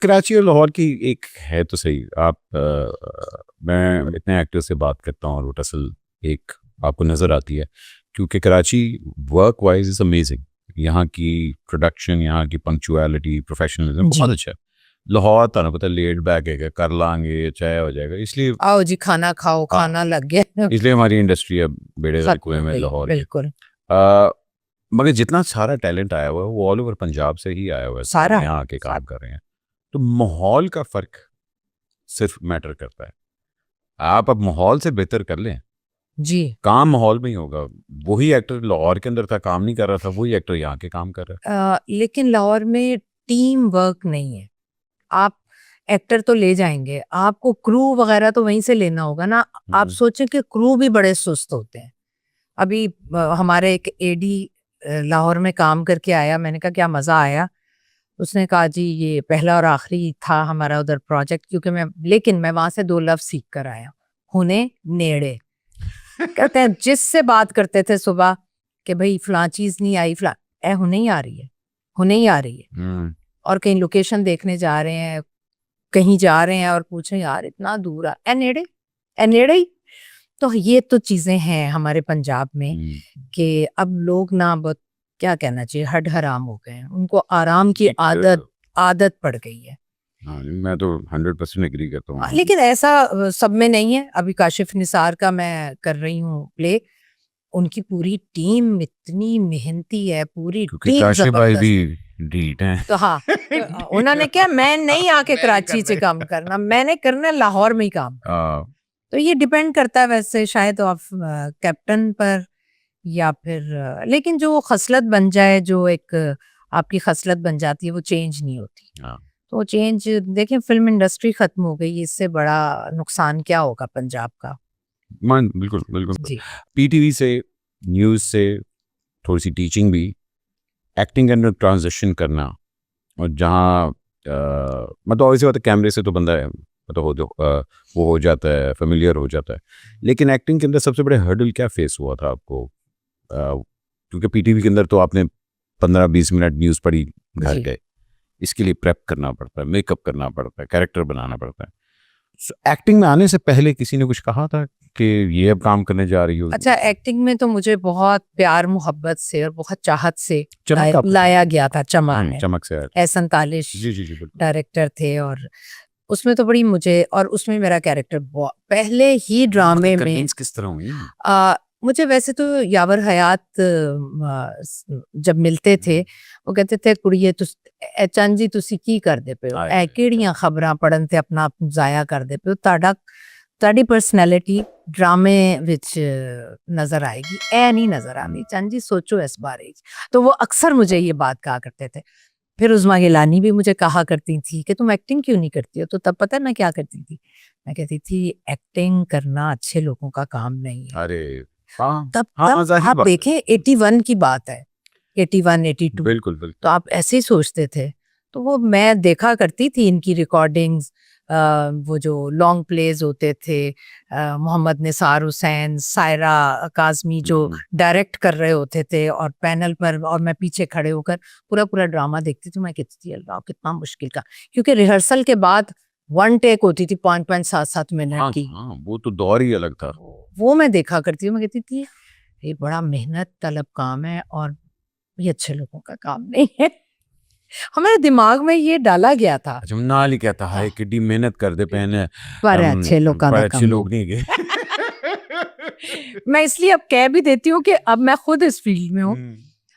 कराची और लाहौर की एक है तो सही। आप मैं इतने एक्टर्स से बात करता हूँ और वो असल एक आपको नज़र आती है, क्योंकि Karachi work wise is amazing. यहाँ की प्रोडक्शन, यहाँ की पंक्चुअलिटी, प्रोफेशनलिज्म बहुत जी अच्छा है। लाहौर तो पता लेट बैक है, कर लांगे चाहे हो जाएगा, इसलिए आओ जी खाना खाओ, हाँ, खाना लग गया इसलिए हमारी इंडस्ट्री अब बेड़े गर्क खत्म हुए हो में गई लाहौर के। बिल्कुल अ, मगर जितना सारा टैलेंट आया हुआ है वो ऑल ओवर पंजाब से ही आया हुआ है, सारा यहाँ आके काम सारा कर रहे हैं। तो माहौल का फ़र्क सिर्फ मैटर करता है। आप अब माहौल से बेहतर कर लें, जी काम माहौल में ही होगा। वही एक्टर लाहौर के अंदर था, काम नहीं कर रहा था, वही एक्टर यहाँ के काम कर रहा लेकिन लाहौर में टीम वर्क नहीं है। आप एक्टर तो ले जाएंगे, आपको क्रू वगैरह तो वहीं से लेना होगा ना। आप है। सोचें कि क्रू भी बड़े सुस्त होते हैं। अभी हमारे एक एडी लाहौर में काम करके आया, मैंने कहा क्या मज़ा आया। उसने कहा जी ये पहला और आखिरी था हमारा उधर प्रोजेक्ट, क्योंकि लेकिन मैं वहां से 2 लफ्ज सीख कर आया, हुने नेड़े। कहते हैं जिससे बात करते थे सुबह कि भाई फलां चीज नहीं आई, फलां ए हुने ही आ रही है, हुने ही आ रही है। हम्म। और कहीं लोकेशन देखने जा रहे हैं, कहीं जा रहे हैं और पूछे यार इतना दूर आ ए नेड़े, ए नेड़े ही। तो ये तो चीजें हैं हमारे पंजाब में कि अब लोग ना बहुत क्या कहना चाहिए हड हराम हो गए हैं, उनको आराम की आदत आदत पड़ गई है। हाँ, मैं तो 100% एग्री करता हूँ। लेकिन ऐसा सब में नहीं है। अभी काशिफ निसार का मैं कर रही हूँ प्ले, उनकी पूरी टीम इतनी मेहनती है, पूरी क्योंकि टीम काशिफ भाई जबरदस्त। भी ढीठ हैं। तो हाँ उन्होंने क्या, मैं नहीं आके कराची से काम करना, मैंने करना है लाहौर में ही काम। आ, तो ये डिपेंड करता है वैसे शायद आप कैप्टन पर या फिर लेकिन जो वो खसलत बन जाए, जो एक आपकी खसलत बन जाती है, वो चेंज नहीं होती। हाँ, तो वो चेंज देखें, फिल्म इंडस्ट्री खत्म हो गई, इससे बड़ा नुकसान क्या होगा पंजाब का। मान बिल्कुल बिल्कुल। जी पीटीवी से, न्यूज़ से, थोड़ी सी टीचिंग भी, एक्टिंग के अंदर ट्रांजिशन करना। और जहाँ मतलब ऑब्वियसली बात है, कैमरे से तो बंदा है मतलब वो हो जाता है, फेमिलियर हो जाता है। लेकिन एक्टिंग के अंदर सबसे बड़े हर्डल क्या फेस हुआ था आपको? क्योंकि पीटीवी के अंदर तो आपने 15-20 मिनट न्यूज़ पढ़ी, घर जी गए, इसके लिए प्रेप करना पड़ता है, मेकअप करना पड़ता है, कैरेक्टर बनाना पड़ता है। एक्टिंग में आने से पहले किसी ने कुछ कहा था कि ये अब काम करने जा रही हो? अच्छा, एक्टिंग में तो मुझे बहुत प्यार मोहब्बत से और बहुत चाहत से चमक आपको लाया गया था। चमक है, चमक से यार। एहसन तालिश जी जी जी बिल्कुल। डायरेक्टर थे और उसमें तो बड़ी मुझे, और उसमें मेरा कैरेक्टर पहले ही ड्रामे में कन्विंस किस तरह हुई? मुझे वैसे तो यावर हयात जब मिलते थे वो कहते थे कुड़िए चंद जी तुसी की करदे पे हो, ए किहड़ियां खबरां पढ़न ते अपना आप जाया करदे पे हो, ਤੁਹਾਡੀ पर्सनैलिटी ड्रामे विच नजर आएगी, ए नहीं नजर आनी, चंद जी सोचो इस बारे। तो वो अक्सर मुझे ये बात कहा करते थे। फिर उज़मा गिलानी भी मुझे कहा करती थी कि तुम एक्टिंग क्यों नहीं करती हो। तो तब पता है मैं क्या करती थी, मैं कहती थी एक्टिंग करना अच्छे लोगों का काम नहीं है। अरे हाँ तब हाँ, तब जाहिर आप बात है। देखें 81 की बात है, 81 82, बिल्कुल बिल्कुल। तो आप ऐसे ही सोचते थे। तो वो मैं देखा करती थी इनकी रिकॉर्डिंग्स, वो जो लॉन्ग प्लेज होते थे, मोहम्मद निसार हुसैन, सायरा काज़मी जो डायरेक्ट कर रहे होते थे और पैनल पर, और मैं पीछे खड़े होकर पूरा पूरा ड्रामा देखती थी। मैं कहती थी अल्लाह कितना मुश्किल का, क्योंकि रिहर्सल के बाद 1 टेक होती थी 5-5 7-7 मिनट हाँ की। हाँ, वो तो दौर ही अलग था। वो मैं देखा करती हूँ, मैं कहती थी ये बड़ा मेहनत तलब काम है और ये अच्छे लोगों का काम नहीं है। हमारे दिमाग में ये डाला गया था। अच्छा, नाल ही कहता है किड्डी मेहनत कर दे पहने, पर अच्छे लोग का पर ना अच्छे काम लोग नहीं गए। मैं इसलिए अब कह भी देती हूँ कि अब मैं खुद इस फील्ड में हूँ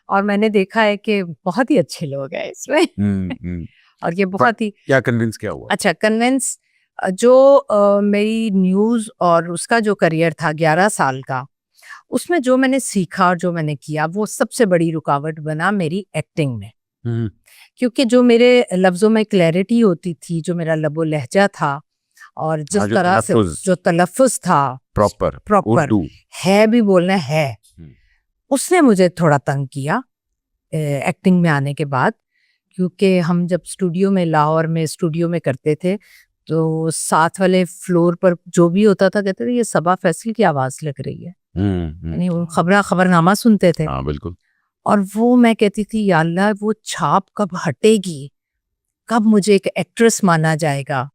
और मैंने देखा है कि बहुत ही अच्छे लोग हैं इसमें। और ये बहुत ही क्या कन्विंस क्या हुआ? अच्छा कन्विंस, जो मेरी न्यूज़ और उसका जो करियर था 11 साल का, उसमें जो मैंने सीखा और जो मैंने किया वो सबसे बड़ी रुकावट बना मेरी एक्टिंग में। क्योंकि जो मेरे लफ्ज़ों में क्लैरिटी होती थी, जो मेरा लबो लहजा था और जिस तरह से जो तलफ़ुज़ था प्रॉपर है भी बोलना है, उसने मुझे थोड़ा तंग किया एक्टिंग में आने के बाद। क्योंकि हम जब स्टूडियो में, लाहौर में स्टूडियो में करते थे, तो साथ वाले फ्लोर पर जो भी होता था कहते थे ये सबा फैसल की आवाज़ लग रही है, यानी वो खबरनामा सुनते थे। हाँ बिल्कुल। और वो मैं कहती थी या अल्लाह वो छाप कब हटेगी, कब मुझे एक एक्ट्रेस माना जाएगा।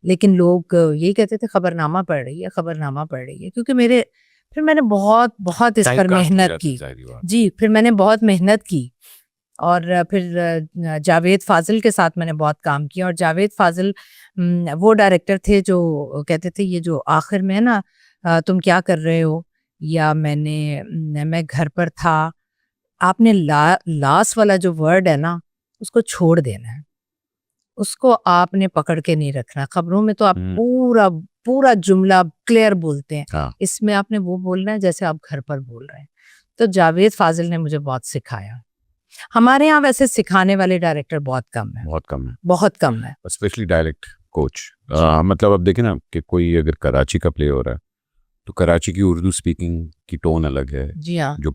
लेकिन लोग यही कहते थे खबरनामा पढ़ रही है, खबरनामा पढ़ रही है, क्योंकि फिर मैंने बहुत बहुत इस पर मेहनत की जी। फिर मैंने बहुत मेहनत की और फिर जावेद फाजिल के साथ मैंने बहुत काम किया। और जावेद फाजिल वो डायरेक्टर थे जो कहते थे ये जो आखिर में ना तुम क्या कर रहे हो, या मैं घर पर था, आपने लास्ट वाला जो वर्ड है ना उसको छोड़ देना है, उसको आपने पकड़ के नहीं रखना। खबरों में तो आप पूरा पूरा जुमला क्लियर बोलते हैं, इसमें आपने वो बोलना है जैसे आप घर पर बोल रहे हैं। तो जावेद फाजिल ने मुझे बहुत सिखाया। हमारे यहाँ वैसे सिखाने वाले डायरेक्टर बहुत कम है, बहुत कम है, स्पेशली डायरेक्ट कोच। मतलब अब देखें ना कि कोई अगर कराची का प्ले हो रहा है तो कराची की उर्दू स्पीकिंग की टोन अलग है जी हाँ। जो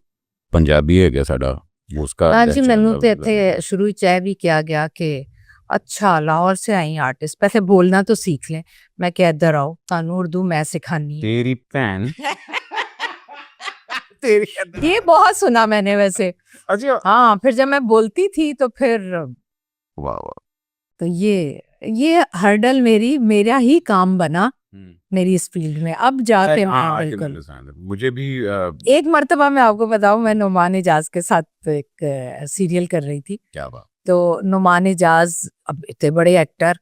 पंजाबी है गया साडा वो उसका हाँ जी, मैनू तो इत्थे शुरू ही चाह भी किया गया कि अच्छा लाहौर से आई आर्टिस्ट, पहले बोलना तो सीख लें। मैं क्या इधर आओ, तानू उर्दू मैं सिखानी तेरी भैन ये बहुत सुना मैंने वैसे। अच्छा हाँ, फिर जब मैं बोलती थी तो फिर वाह वाह। तो ये हर्डल मेरा ही काम बना मेरी इस फील्ड में। अब जाके मैं बिल्कुल मुझे भी एक मर्तबा मैं आपको बताऊं, मैं नुमान इजाज के साथ एक सीरियल कर रही थी। क्या बात। तो नुमान इजाज अब इतने बड़े एक्टर,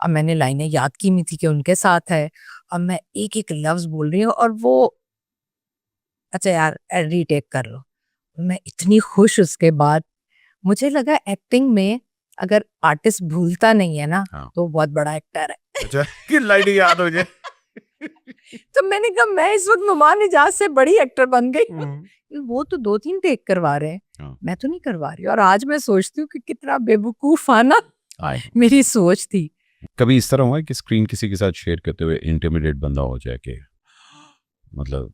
अब मैंने लाइनें याद की नहीं थी कि उनके साथ है। अब मैं एक एक लफ्ज बोल रही हूँ और वो अच्छा यार रीटेक कर लो। मैं इतनी खुश उसके बाद, मुझे लगा एक्टिंग में अगर आर्टिस्ट भूलता नहीं है ना तो बहुत बड़ा एक्टर है। अच्छा कि लाइन याद हो जाए। तो मैंने कहा मैं इस वक्त नुमान इजाज से बड़ी एक्टर बन गई। वो तो 2-3 टेक करवा रहे हैं, मैं तो नहीं करवा रही। और आज मैं सोचती हूँ कि कितना बेवकूफाना मेरी सोच थी। कभी इस तरह हुआ है कि स्क्रीन किसी के साथ शेयर करते हुए इंटिमिडेट बंदा हो जाए कि मतलब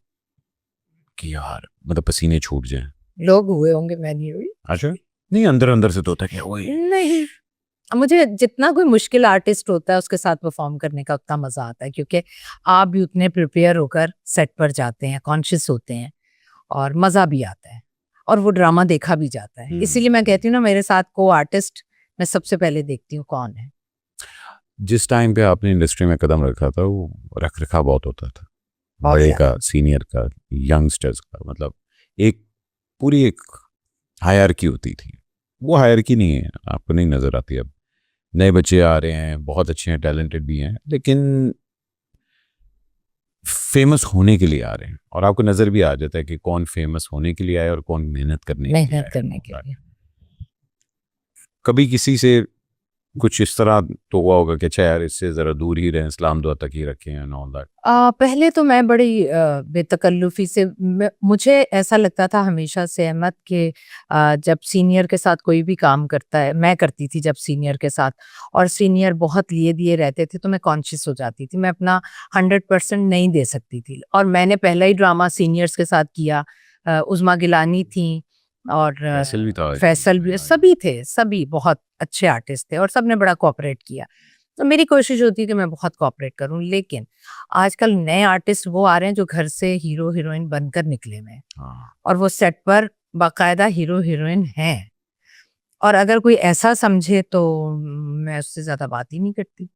कि यार मतलब पसीने छूट जाए? लोग हुए होंगे, मैं नहीं हुई। अच्छा नहीं, अंदर अंदर से तो होता है नहीं, मुझे जितना कोई मुश्किल आर्टिस्ट होता है उसके साथ परफॉर्म करने का उतना मजा आता है, क्योंकि आप भी उतने प्रिपेयर होकर सेट पर जाते हैं, कॉन्शियस होते हैं और मजा भी आता है और वो ड्रामा देखा भी जाता है। इसीलिए मैं कहती हूँ ना, मेरे साथ को आर्टिस्ट मैं सबसे पहले देखती हूँ कौन है। जिस टाइम पे आपने इंडस्ट्री में कदम रखा था वो रख रखा बहुत होता था, बड़े का, सीनियर का, यंगस्टर्स का, मतलब एक पूरी एक हायरार्की होती थी। वो हायरार्की नहीं है, आपको नहीं नजर आती। अब नए बच्चे आ रहे हैं, बहुत अच्छे हैं, टैलेंटेड भी हैं, लेकिन फेमस होने के लिए आ रहे हैं और आपको नजर भी आ जाता है कि कौन फेमस होने के लिए आया और कौन मेहनत करने के लिए। कभी किसी से कुछ इस तरह तो हुआ होगा कि अच्छा यार इससे जरा दूर ही रहें, इस्लाम दुआ तक ही रखें एंड ऑल दैट? पहले तो मैं बड़ी बेतकल्लुफी से, मुझे ऐसा लगता था हमेशा से अहमद कि जब सीनियर के साथ कोई भी काम करता है, मैं करती थी जब सीनियर के साथ, और सीनियर बहुत लिए दिए रहते थे तो मैं कॉन्शियस हो जाती थी, मैं अपना 100% नहीं दे सकती थी। और मैंने पहला ही ड्रामा सीनियर्स के साथ किया, उज़मा गिलानी थी और फैसल भी, सभी थे, सभी बहुत अच्छे आर्टिस्ट थे और सबने बड़ा कोऑपरेट किया। तो मेरी कोशिश होती है कि मैं बहुत कोऑपरेट करूं, लेकिन आजकल नए आर्टिस्ट वो आ रहे हैं जो घर से हीरो हीरोइन बनकर निकले हैं और वो सेट पर बाकायदा हीरो हीरोइन हैं। और अगर कोई ऐसा समझे तो मैं उससे ज्यादा बात ही नहीं करती।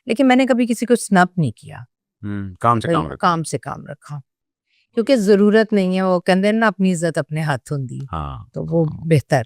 लेकिन मैंने कभी किसी को स्नप नहीं किया, काम से काम रखा, क्योंकि जरूरत नहीं है। वो कहते हैं ना, अपनी इज्जत अपने हाथ होंदी, तो वो बेहतर।